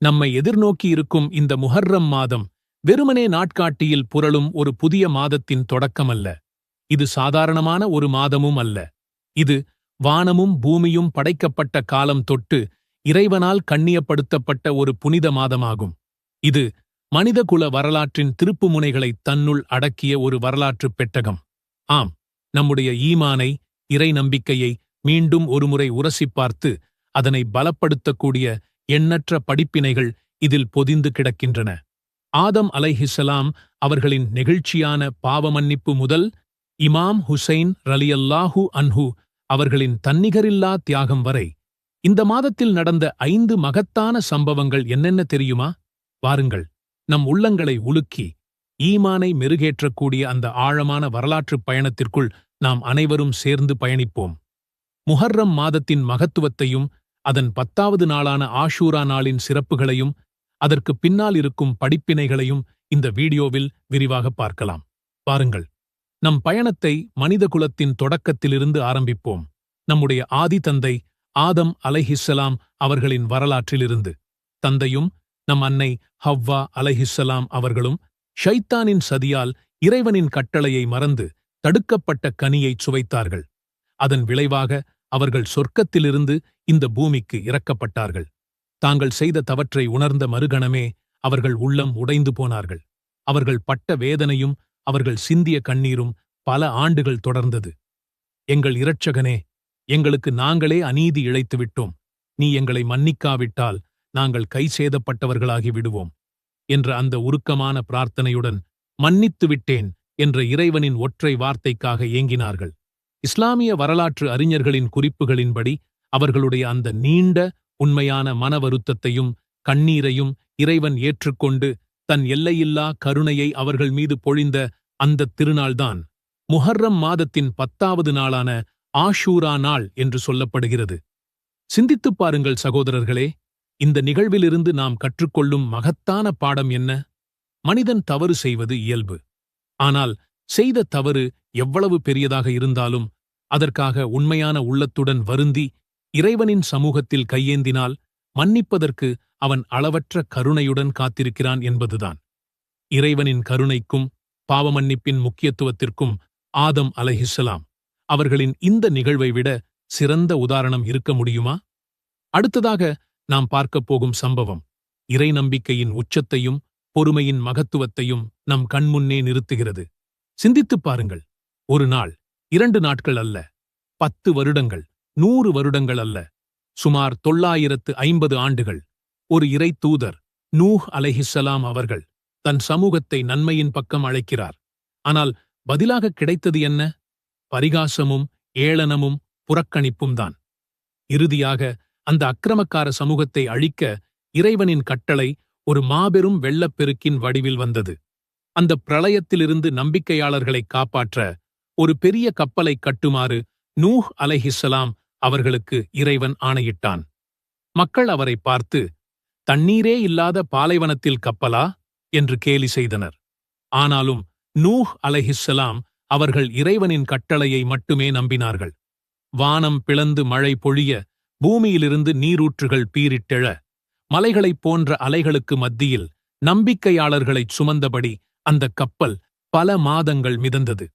நம்மை எதிர்நோக்கி இருக்கும் இந்த முஹர்ரம் மாதம் வெறுமனே நாட்காட்டியில் புரளும் ஒரு புதிய மாதத்தின் தொடக்கமல்ல. இது சாதாரணமான ஒரு மாதமும் அல்ல. இது வானமும் பூமியும் படைக்கப்பட்ட காலம் தொட்டு இறைவனால் கண்ணியப்படுத்தப்பட்ட ஒரு புனித மாதமாகும். இது மனிதகுல வரலாற்றின் திருப்புமுனைகளை தன்னுள் அடக்கிய ஒரு வரலாற்றுப் பெட்டகம். ஆம், நம்முடைய ஈமானை, இறை நம்பிக்கையை மீண்டும் ஒருமுறை உரசிப் பார்த்து அதனை பலப்படுத்தக்கூடிய எண்ணற்ற படிப்பினைகள் இதில் பொதிந்து கிடக்கின்றன. ஆதம் அலைஹிஸ்ஸலாம் அவர்களின் நெகிழ்ச்சியான பாவமன்னிப்பு முதல் இமாம் ஹுசைன் ரலியல்லாஹு அன்ஹு அவர்களின் தன்னிகரில்லா தியாகம் வரை இந்த மாதத்தில் நடந்த 5 மகத்தான சம்பவங்கள் என்னென்ன தெரியுமா? வாருங்கள், நம் உள்ளங்களை உலுக்கி ஈமானை மெருகேற்றக்கூடிய அந்த ஆழமான வரலாற்றுப் பயணத்திற்குள் நாம் அனைவரும் சேர்ந்து பயணிப்போம். முஹர்ரம் மாதத்தின் மகத்துவத்தையும் அதன் 10வது நாளான ஆஷூரா நாளின் சிறப்புகளையும் அதற்கு பின்னால் இருக்கும் படிப்பினைகளையும் இந்த வீடியோவில் விரிவாக பார்க்கலாம். பாருங்கள், நம் பயணத்தை மனிதகுலத்தின் தொடக்கத்திலிருந்து ஆரம்பிப்போம். நம்முடைய ஆதி தந்தை ஆதம் அலைஹிஸ்ஸலாம் அவர்களின் வரலாற்றிலிருந்து. தந்தையும் நம் அன்னை ஹவ்வா அலைஹிஸ்ஸலாம் அவர்களும் ஷைத்தானின் சதியால் இறைவனின் கட்டளையை மறந்து தடுக்கப்பட்ட கனியைச் சுவைத்தார்கள். அதன் விளைவாக அவர்கள் சொர்க்கத்திலிருந்து இந்த பூமிக்கு இறக்கப்பட்டார்கள். தாங்கள் செய்த தவற்றை உணர்ந்த மறுகணமே அவர்கள் உள்ளம் உடைந்து போனார்கள். அவர்கள் பட்ட வேதனையும் அவர்கள் சிந்திய கண்ணீரும் பல ஆண்டுகள் தொடர்ந்தது. எங்கள் இரட்சகனே, எங்களுக்கு நாங்களே அநீதி இழைத்துவிட்டோம். நீ எங்களை மன்னிக்காவிட்டால் நாங்கள் கைசேதப்பட்டவர்களாகி விடுவோம் என்ற அந்த உருக்கமான பிரார்த்தனையுடன் மன்னித்துவிட்டேன் என்ற இறைவனின் ஒற்றை வார்த்தைக்காக ஏங்கினார்கள். இஸ்லாமிய வரலாற்று அறிஞர்களின் குறிப்புகளின்படி அவர்களுடைய அந்த நீண்ட உண்மையான மனவருத்தத்தையும் கண்ணீரையும் இறைவன் ஏற்றுக்கொண்டு தன் எல்லையில்லா கருணையை அவர்கள் மீது பொழிந்த அந்த திருநாள்தான் முஹர்ரம் மாதத்தின் 10வது நாளான ஆஷூரா நாள் என்று சொல்லப்படுகிறது. சிந்தித்துப் பாருங்கள் சகோதரர்களே, இந்த நிகழ்விலிருந்து நாம் கற்றுக்கொள்ளும் மகத்தான பாடம் என்ன? மனிதன் தவறு செய்வது இயல்பு. ஆனால் செய்த தவறு எவ்வளவு பெரியதாக இருந்தாலும் அதற்காக உண்மையான உள்ளத்துடன் வருந்தி இறைவனின் சமூகத்தில் கையேந்தினால் மன்னிப்பதற்கு அவன் அளவற்ற கருணையுடன் காத்திருக்கிறான் என்பதுதான். இறைவனின் கருணைக்கும் பாவமன்னிப்பின் முக்கியத்துவத்திற்கும் ஆதம் அலைஹிஸ்ஸலாம் அவர்களின் இந்த நிகழ்வை விட சிறந்த உதாரணம் இருக்க முடியுமா? அடுத்ததாக நாம் பார்க்கப் போகும் சம்பவம் இறை நம்பிக்கையின் உச்சத்தையும் பொறுமையின் மகத்துவத்தையும் நம் கண்முன்னே நிறுத்துகிறது. சிந்தித்துப் பாருங்கள், ஒரு நாள், 2 நாட்கள் அல்ல, 10 வருடங்கள், 100 வருடங்கள் அல்ல, சுமார் 950 ஆண்டுகள் ஒரு இறை தூதர் நூஹ் அலைஹிஸ்ஸலாம் அவர்கள் தன் சமூகத்தை நன்மையின் பக்கம் அழைக்கிறார். ஆனால் பதிலாக கிடைத்தது என்ன? பரிகாசமும் ஏளனமும் புறக்கணிப்பும் தான். இறுதியாக அந்த அக்கிரமக்கார சமூகத்தை அழிக்க இறைவனின் கட்டளை ஒரு மாபெரும் வெள்ளப்பெருக்கின் வடிவில் வந்தது. அந்த பிரளயத்திலிருந்து நம்பிக்கையாளர்களை காப்பாற்ற ஒரு பெரிய கப்பலை கட்டுமாறு நூஹ் அலைஹிஸ்ஸலாம் அவர்களுக்கு இறைவன் ஆணையிட்டான். மக்கள் அவரை பார்த்து, தண்ணீரே இல்லாத பாலைவனத்தில் கப்பலா என்று கேலி செய்தனர். ஆனாலும் நூஹ் அலைஹிஸ்ஸலாம் அவர்கள் இறைவனின் கட்டளையை மட்டுமே நம்பினார்கள். வானம் பிளந்து மழை பொழிய, பூமியிலிருந்து நீரூற்றுகள் பீரிட்டெழ, மலைகளைப் போன்ற அலைகளுக்கு மத்தியில் நம்பிக்கையாளர்களைச் சுமந்தபடி அந்த கப்பல் பல மாதங்கள் மிதந்தது.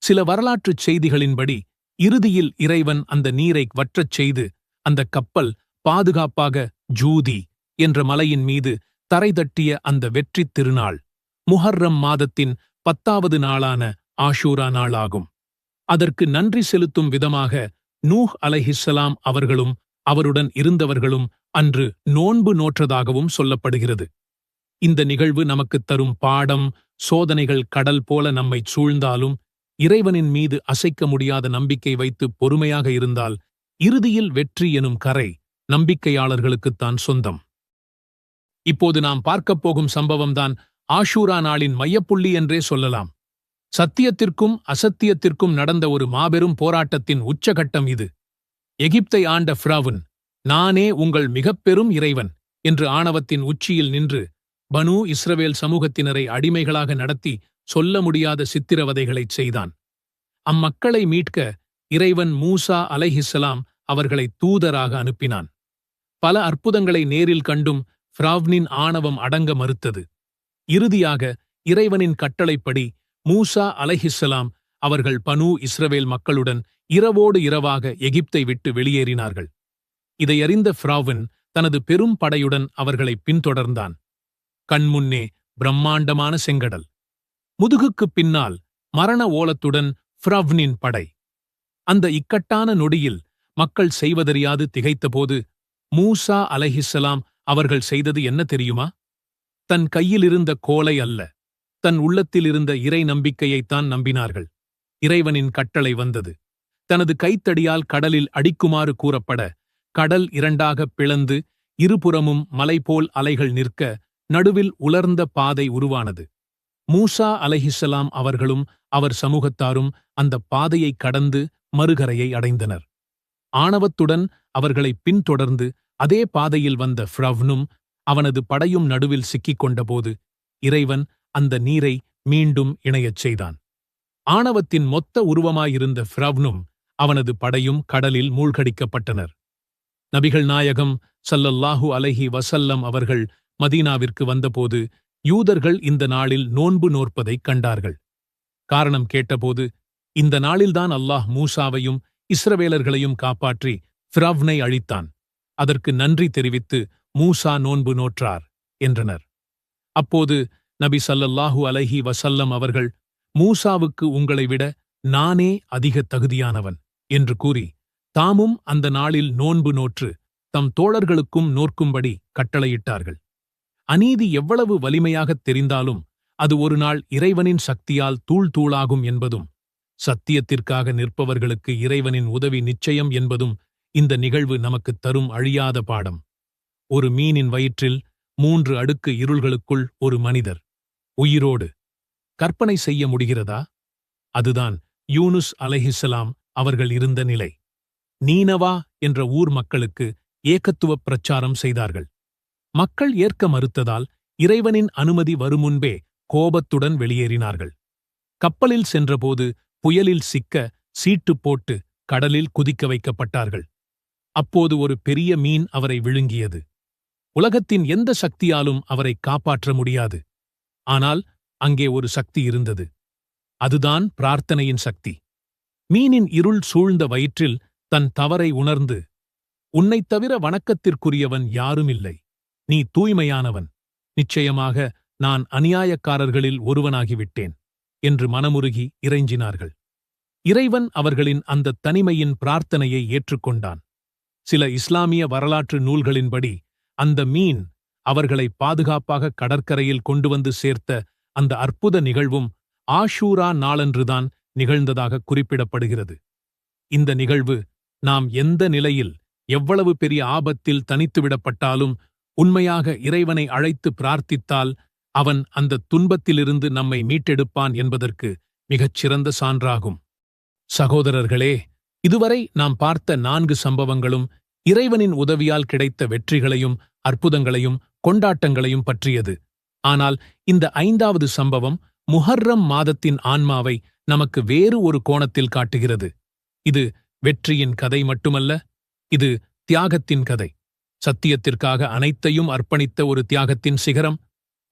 சில வரலாற்றுச் செய்திகளின்படி இறுதியில் இறைவன் அந்த நீரை வற்றச் செய்து அந்த கப்பல் பாதுகாப்பாக ஜூதி என்ற மலையின் மீது தரை தட்டிய அந்த வெற்றித் திருநாள் முஹர்ரம் மாதத்தின் 10வது நாளான ஆஷூரா நாளாகும். அதற்கு நன்றி செலுத்தும் விதமாக நூஹ் அலைஹிஸ்ஸலாம் அவர்களும் அவருடன் இருந்தவர்களும் அன்று நோன்பு நோற்றதாகவும் சொல்லப்படுகிறது. இந்த நிகழ்வு நமக்குத் தரும் பாடம், சோதனைகள் கடல் போல நம்மைச் சூழ்ந்தாலும் இறைவனின் மீது அசைக்க முடியாத நம்பிக்கை வைத்து பொறுமையாக இருந்தால் இறுதியில் வெற்றி எனும் கரை நம்பிக்கையாளர்களுக்குத்தான் சொந்தம். இப்போது நாம் பார்க்கப் போகும் சம்பவம்தான் ஆஷூரா நாளின் மையப்புள்ளி என்றே சொல்லலாம். சத்தியத்திற்கும் அசத்தியத்திற்கும் நடந்த ஒரு மாபெரும் போராட்டத்தின் உச்சகட்டம் இது. எகிப்தை ஆண்ட ஃபிரவுன், நானே உங்கள் மிகப்பெரும் இறைவன் என்று ஆணவத்தின் உச்சியில் நின்று பனூ இஸ்ரவேல் சமூகத்தினரை அடிமைகளாக நடத்தி சொல்ல முடியாத சித்திரவதைகளைச் செய்தான். அம்மக்களை மீட்க இறைவன் மூசா அலைஹிஸ்ஸலாம் அவர்களை தூதராக அனுப்பினான். பல அற்புதங்களை நேரில் கண்டும் ஃபிரௌனின் ஆணவம் அடங்க மறுத்தது. இறுதியாக இறைவனின் கட்டளைப்படி மூசா அலைஹிஸ்ஸலாம் அவர்கள் பனூ இஸ்ரவேல் மக்களுடன் இரவோடு இரவாக எகிப்தை விட்டு வெளியேறினார்கள். இதையறிந்த ஃபிரௌன் தனது பெரும் படையுடன் அவர்களை பின்தொடர்ந்தான். கண்முன்னே பிரம்மாண்டமான செங்கடல், முதுகுக்குப் பின்னால் மரண ஓலத்துடன் ஃபிரௌனின் படை. அந்த இக்கட்டான நொடியில் மக்கள் செய்வதறியாது திகைத்தபோது மூசா அலைஹிஸ்ஸலாம் அவர்கள் செய்தது என்ன தெரியுமா? தன் கையிலிருந்த கோலை அல்ல, தன் உள்ளத்திலிருந்த இறை நம்பிக்கையைத்தான் நம்பினார்கள். இறைவனின் கட்டளை வந்தது. தனது கைத்தடியால் கடலில் அடிக்குமாறு கூறப்பட கடல் இரண்டாகப் பிளந்து இருபுறமும் மலைபோல் அலைகள் நிற்க நடுவில் உலர்ந்த பாதை உருவானது. மூசா அலைஹிஸ்ஸலாம் அவர்களும் அவர் சமூகத்தாரும் அந்த பாதையை கடந்து மறுகரையை அடைந்தனர். ஆணவத்துடன் அவர்களை பின்தொடர்ந்து அதே பாதையில் வந்த ஃபிரௌனும் அவனது படையும் நடுவில் சிக்கிக் கொண்டபோது இறைவன் அந்த நீரை மீண்டும் இணையச் செய்தான். ஆணவத்தின் மொத்த உருவமாயிருந்த ஃபிரௌனும் அவனது படையும் கடலில் மூழ்கடிக்கப்பட்டனர். நபிகள் நாயகம் ஸல்லல்லாஹு அலைஹி வஸல்லம் அவர்கள் மதீனாவிற்கு வந்தபோது யூதர்கள் இந்த நாளில் நோன்பு நோற்பதைக் கண்டார்கள். காரணம் கேட்டபோது, இந்த நாளில்தான் அல்லாஹ் மூசாவையும் இஸ்ரவேலர்களையும் காப்பாற்றி ஃபிரௌனை அழித்தான், அதற்கு நன்றி தெரிவித்து மூசா நோன்பு நோற்றார் என்றனர். அப்போது நபி ஸல்லல்லாஹு அலைஹி வஸல்லம் அவர்கள், மூசாவுக்கு உங்களை விட நானே அதிக தகுதியானவன் என்று கூறி தாமும் அந்த நாளில் நோன்பு நோற்று தம் தோழர்களுக்கும் நோற்கும்படி கட்டளையிட்டார்கள். அநீதி எவ்வளவு வலிமையாகத் தெரிந்தாலும் அது ஒரு நாள் இறைவனின் சக்தியால் தூள் தூளாகும் என்பதும், சத்தியத்திற்காக நிற்பவர்களுக்கு இறைவனின் உதவி நிச்சயம் என்பதும் இந்த நிகழ்வு நமக்குத் தரும் அழியாத பாடம். ஒரு மீனின் வயிற்றில் 3 அடுக்கு இருள்களுக்குள் ஒரு மனிதர் உயிரோடு. கற்பனை செய்ய முடிகிறதா? அதுதான் யூனுஸ் அலைஹிஸ்ஸலாம் அவர்கள் இருந்த நிலை. நீனவா என்ற ஊர் மக்களுக்கு ஏகத்துவப் பிரச்சாரம் செய்தார்கள். மக்கள் ஏற்க மறுத்ததால் இறைவனின் அனுமதி வருமுன்பே கோபத்துடன் வெளியேறினார்கள். கப்பலில் சென்றபோது புயலில் சிக்க சீட்டு போட்டு கடலில் குதிக்க வைக்கப்பட்டார்கள். அப்போது ஒரு பெரிய மீன் அவரை விழுங்கியது. உலகத்தின் எந்த சக்தியாலும் அவரை காப்பாற்ற முடியாது. ஆனால் அங்கே ஒரு சக்தி இருந்தது. அதுதான் பிரார்த்தனையின் சக்தி. மீனின் இருள் சூழ்ந்த வயிற்றில் தன் தவறை உணர்ந்து, உன்னைத் தவிர வணக்கத்திற்குரியவன் யாருமில்லை, நீ தூய்மையானவன், நிச்சயமாக நான் அநியாயக்காரர்களில் ஒருவனாகிவிட்டேன் என்று மனமுருகி இறைஞ்சினார்கள். இறைவன் அவர்களின் அந்த தனிமையின் பிரார்த்தனையை ஏற்றுக்கொண்டான். சில இஸ்லாமிய வரலாற்று நூல்களின்படி அந்த மீன் அவர்களை பாதுகாப்பாக கடற்கரையில் கொண்டு வந்து சேர்த்த அந்த அற்புத நிகழ்வும் ஆஷூரா நாளன்றுதான் நிகழ்ந்ததாக குறிப்பிடப்படுகிறது. இந்த நிகழ்வு நாம் எந்த நிலையில் எவ்வளவு பெரிய ஆபத்தில் தனித்துவிடப்பட்டாலும் உண்மையாக இறைவனை அழைத்து பிரார்த்தித்தால் அவன் அந்த துன்பத்திலிருந்து நம்மை மீட்டெடுப்பான் என்பதற்கு மிகச் சிறந்த சான்றாகும். சகோதரர்களே, இதுவரை நாம் பார்த்த 4 சம்பவங்களும் இறைவனின் உதவியால் கிடைத்த வெற்றிகளையும் அற்புதங்களையும் கொண்டாட்டங்களையும் பற்றியது. ஆனால் இந்த 5வது சம்பவம் முஹர்ரம் மாதத்தின் ஆன்மாவை நமக்கு வேறு ஒரு கோணத்தில் காட்டுகிறது. இது வெற்றியின் கதை மட்டுமல்ல, இது தியாகத்தின் கதை. சத்தியத்திற்காக அனைத்தையும் அர்ப்பணித்த ஒரு தியாகத்தின் சிகரம்.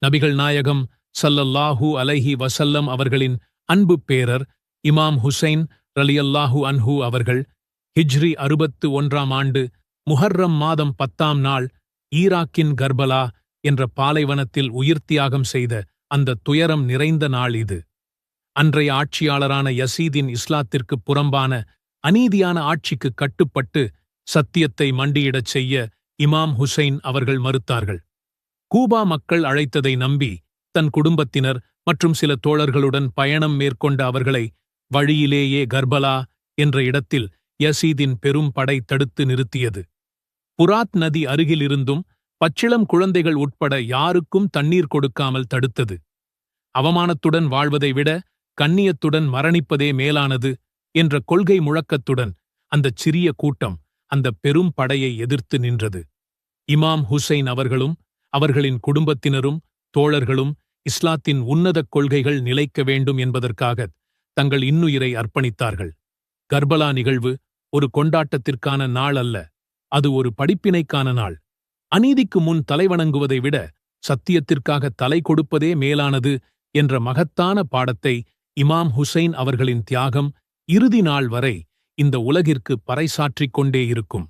நபிகள் நாயகம் ஸல்லல்லாஹு அலைஹி வஸல்லம் அவர்களின் அன்பு பேரர் இமாம் ஹுசைன் ரலியல்லாஹு அன்ஹு அவர்கள் ஹிஜ்ரி 61ஆம் ஆண்டு முஹர்ரம் மாதம் 10ஆம் நாள் ஈராக்கின் கர்பலா என்ற பாலைவனத்தில் உயிர்த்தியாகம் செய்த அந்த துயரம் நிறைந்த நாள் இது. அன்றைய ஆட்சியாளரான யசீதின் இஸ்லாத்திற்குப் புறம்பான அநீதியான ஆட்சிக்கு கட்டுப்பட்டு சத்தியத்தை மண்டியிடச் செய்ய இமாம் ஹுசைன் அவர்கள் மறுத்தார்கள். கூபா மக்கள் அழைத்ததை நம்பி தன் குடும்பத்தினர் மற்றும் சில தோழர்களுடன் பயணம் மேற்கொண்ட அவர்களை வழியிலேயே கர்பலா என்ற இடத்தில் யசீதின் பெரும் படை தடுத்து நிறுத்தியது. புராத் நதி அருகிலிருந்தும் பச்சிளம் குழந்தைகள் உட்பட யாருக்கும் தண்ணீர் கொடுக்காமல் தடுத்தது. அவமானத்துடன் வாழ்வதை விட கண்ணியத்துடன் மரணிப்பதே மேலானது என்ற கொள்கை முழக்கத்துடன் அந்தச் சிறிய கூட்டம் அந்த பெரும் படையை எதிர்த்து நின்றது. இமாம் ஹுசைன் அவர்களும் அவர்களின் குடும்பத்தினரும் தோழர்களும் இஸ்லாத்தின் உன்னதக் கொள்கைகள் நிலைக்க வேண்டும் என்பதற்காக தங்கள் இன்னுயிரை அர்ப்பணித்தார்கள். கர்பலா நிகழ்வு ஒரு கொண்டாட்டத்திற்கான நாள் அல்ல, அது ஒரு படிப்பினைக்கான நாள். அநீதிக்கு முன் தலைவணங்குவதை விட சத்தியத்திற்காக தலை கொடுப்பதே மேலானது என்ற மகத்தான பாடத்தை இமாம் ஹுசைன் அவர்களின் தியாகம் இறுதி நாள் வரை இந்த உலகிற்கு பறைசாற்றிக் கொண்டே இருக்கும்.